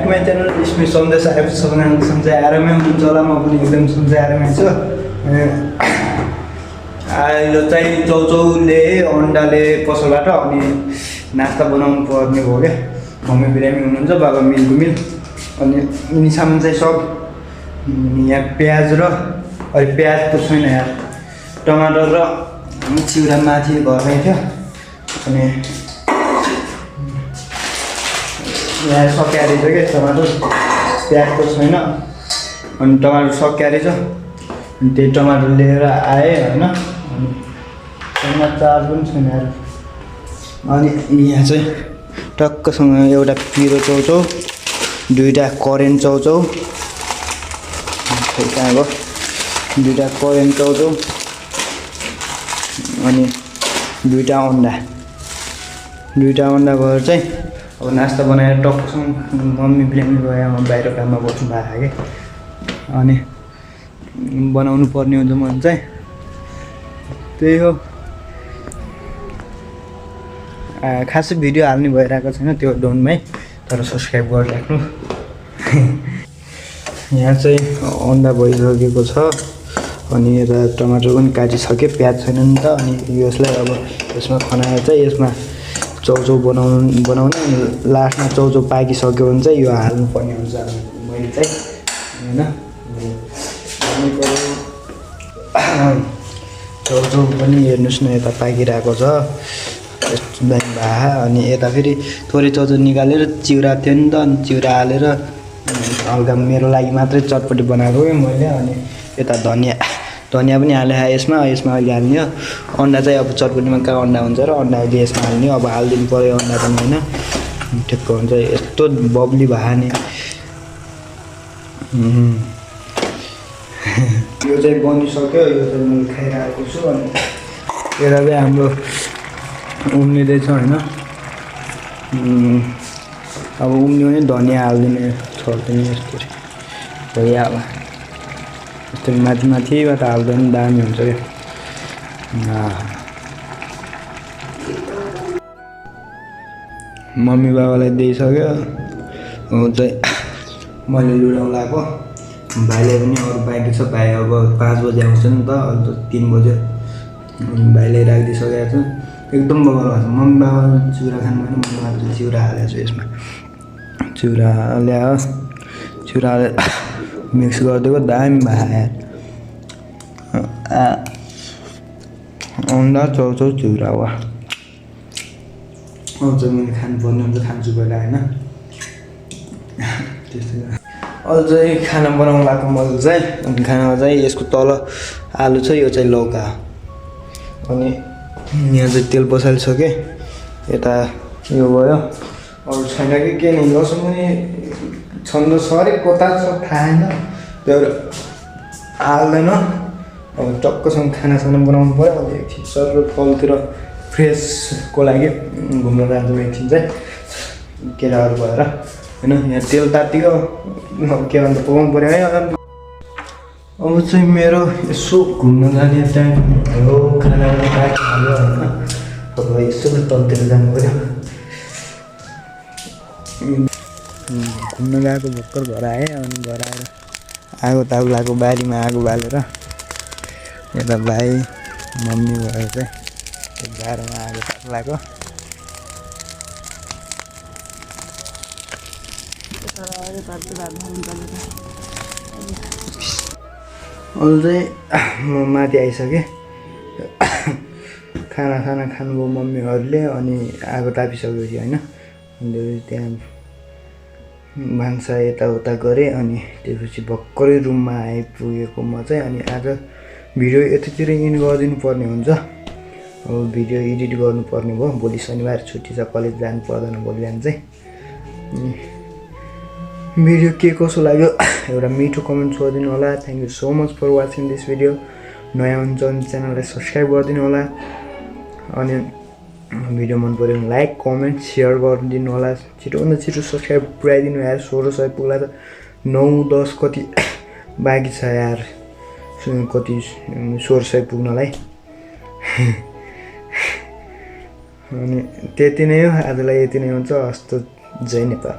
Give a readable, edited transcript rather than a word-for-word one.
Back to my channel इसमें सन्देश आएपछि सबैजना सन्चै आरामै हुनुहुन्छ होला म पनि एकदम सन्चै आरामै छु यो चाहिँ चौचौले अन्डाले पसलबाट अनि नास्ता बनाउनु पर्ने भयो क्या मम्मी बिरामी हुनुहुन्छ बाबा मिलको मिल अनि निसामा चाहिँ सब यहाँ प्याज र अहिले प्याज त छैन यहाँ टमाटर र चिउरा माथि घरमै थियो अनि यहाँ सकिया रहेछ क्या टमाटर प्याज त छैन अनि टमाटर सकिया रहेछ अनि त्यही टमाटर लिएर आएँ होइन अनि चार्ज पनि छैन अनि यहाँ चाहिँ टक्कसँग एउटा पिरो चौचौ दुईवटा करेन्ट चौचौ कहाँ गयो दुईवटा करेन्ट चौचौ अनि दुईवटा अन्डा भएर चाहिँ अब नास्ता बनाएर टक्कसँग मम्मी बिरामी गयो बाहिर काममा बस्नु भएको कि अनि बनाउनु पर्ने हुन्छ मन चाहिँ त्यही हो खासै भिडियो हाल्ने भइरहेको छैन त्यो डोनमै तर सब्सक्राइब गरिराख्नु यहाँ चाहिँ अन्डा भइसकेको छ अनि यता टमाटर पनि काटिसक्यो प्याज छैन नि त अनि यसलाई अब यसमा खनाएर चाहिँ यसमा चौचौ बनाउने अनि लास्टमा चौचौ पाकिसक्यो भने चाहिँ यो हाल्नुपर्ने हुन्छ मैले चाहिँ होइन चौचौ पनि हेर्नुहोस् न यता पाकिरहेको छ यस्तो दामी भए अनि यता फेरि थोरै चौचौ निकालेर चिउरा थियो नि त अनि चिउरा हालेर हल्का मेरो लागि मात्रै चटपटी बनाएको क्या मैले अनि यता धनियाँ पनि हाले यसमा अहिले हाल्ने हो अन्डा चाहिँ अब चटपटीमा कहाँ अन्डा हुन्छ र अन्डा अहिले यसमा हाल्ने हो अब हालिदिनु पऱ्यो अन्डा पनि होइन ठिक्क हुन्छ यस्तो बब्ली भयो नि यो चाहिँ बनिसक्यो यो चाहिँ मैले खाइरहेको छु अनि यता चाहिँ हाम्रो उम्लिँदैछ होइन अब उम्ल्यो भने धनियाँ हालिदिने छोडिदिने यस्तो भइहाल्यो यस्तो माथिबाट हाल्दा पनि दामी हुन्छ क्या मम्मी बाबालाई दिइसक्यो चाहिँ मैले लुडाउँ लगाएको भाइलाई पनि अरू बाइक छ भाइ अब 5 बजे आउँछ नि त अहिले त 3 बज्यो भाइलाई राखिदिइसकेको छु एकदम बगर भएको छ मम्मी बाबा चिउरा खानु भएन मम्मी बाबाले चिउरा हालेको छु यसमा चिउरा हालेर मिक्स गरिदिएको दामी भयो अन्डा चौचौ चिउरा वा आउँछ मैले खानुपर्ने हुन्छ खान्छु पहिला होइन त्यस्तै अझै खाना बनाउनु लाग्यो मैले चाहिँ अनि खानामा चाहिँ यसको तल आलु छ यो चाहिँ लौका अनि यहाँ चाहिँ तेल बसालिसकेँ यता यो भयो अरू छैन कि के नि लसुन पनि छन्द सरी कता छ थाहा छैन त्यो हाल्दैन अब टक्कसँग खानासाना बनाउनु पऱ्यो अब एकछिन सर तलतिर फ्रेसको लागि घुम्न जान्छौँ एकछिन चाहिँ केटाहरू भएर होइन यहाँ तेल तातियो के भन्छ पकाउनु पऱ्यो है अब चाहिँ मेरो यसो घुम्न जाने टाइम हो खाना पाकिहाल्यो होइन अब यसो तलतिर जानु पऱ्यो घुम्न गएको भर्खर घर आएँ अनि घर आएर आगो तागो लगाएको बारीमा आगो बालेर यता भाइ मम्मी भएर चाहिँ गाह्रोमा आगो तागो लगाएको अरू चाहिँ म माथि आइसकेँ खाना खानुभयो मम्मीहरूले अनि आगो तापिसकेपछि होइन अनि त्यहाँ भान्सा यताउता गरेँ अनि त्यसपछि भर्खरै रुममा आइपुगेको म चाहिँ अनि आज भिडियो यतितिर इन गरिदिनु पर्ने हुन्छ अब भिडियो एडिट गर्नुपर्ने भयो भोलि शनिबार छुट्टी छ कलेज जानु पर्दैन भोलि बिहान चाहिँ भिडियो के कसो लाग्यो एउटा मिठो कमेन्ट गरिदिनु होला thank you so much for watching this video नयाँ हुन्छ भने च्यानललाई सब्सक्राइब गरिदिनु होला अनि भिडियो मन पऱ्यो भने लाइक कमेन्ट सेयर गरिदिनु होला छिटोभन्दा छिटो सब्सक्राइब पुऱ्याइदिनु यार 1600 पुग्ला त 9-10 कति बाँकी छ यार कति 1600 पुग्नलाई अनि त्यति नै हो आजलाई यति नै हुन्छ हस्त जय नेपाल।